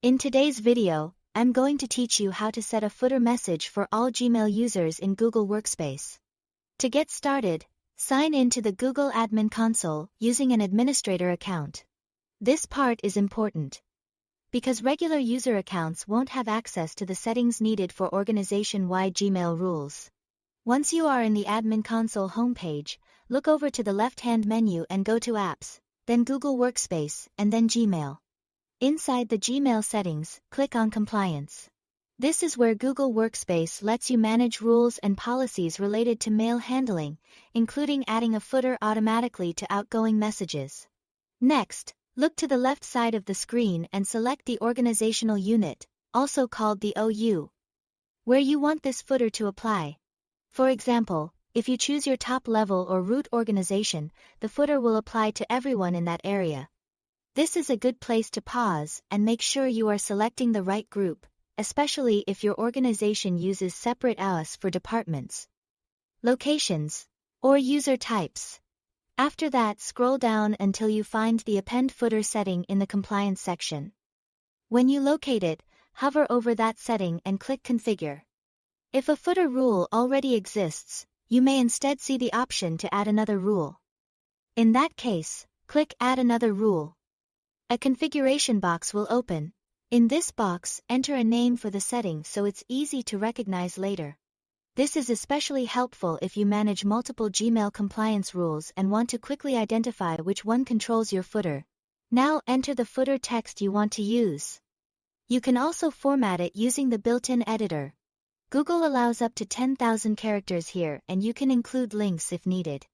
In today's video, I'm going to teach you how to set a footer message for all Gmail users in Google Workspace. To get started, sign in to the Google Admin Console using an administrator account. This part is important because regular user accounts won't have access to the settings needed for organization-wide Gmail rules. Once you are in the Admin Console homepage, look over to the left-hand menu and go to Apps, then Google Workspace, and then Gmail. Inside the Gmail settings, click on Compliance. This is where Google Workspace lets you manage rules and policies related to mail handling, including adding a footer automatically to outgoing messages. Next, look to the left side of the screen and select the organizational unit, also called the OU, where you want this footer to apply. For example, if you choose your top level or root organization, the footer will apply to everyone in that area. This is a good place to pause and make sure you are selecting the right group, especially if your organization uses separate AOS for departments, locations, or user types. After that, scroll down until you find the Append Footer setting in the Compliance section. When you locate it, hover over that setting and click Configure. If a footer rule already exists, you may instead see the option to add another rule. In that case, click Add Another Rule. A configuration box will open. In this box, enter a name for the setting so it's easy to recognize later. This is especially helpful if you manage multiple Gmail compliance rules and want to quickly identify which one controls your footer. Now enter the footer text you want to use. You can also format it using the built-in editor. Google allows up to 10,000 characters here, and you can include links if needed.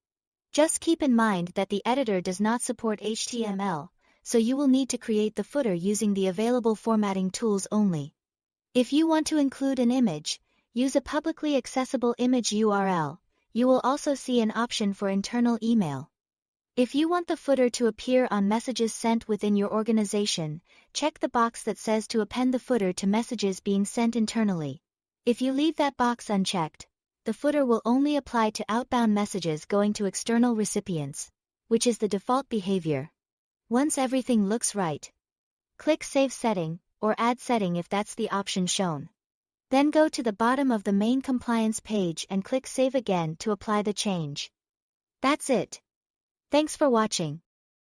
Just keep in mind that the editor does not support HTML, so you will need to create the footer using the available formatting tools only. If you want to include an image, use a publicly accessible image URL. You will also see an option for internal email. If you want the footer to appear on messages sent within your organization, check the box that says to append the footer to messages being sent internally. If you leave that box unchecked, the footer will only apply to outbound messages going to external recipients, which is the default behavior. Once everything looks right, click Save Setting, or Add Setting if that's the option shown. Then go to the bottom of the main compliance page and click Save again to apply the change. That's it. Thanks for watching.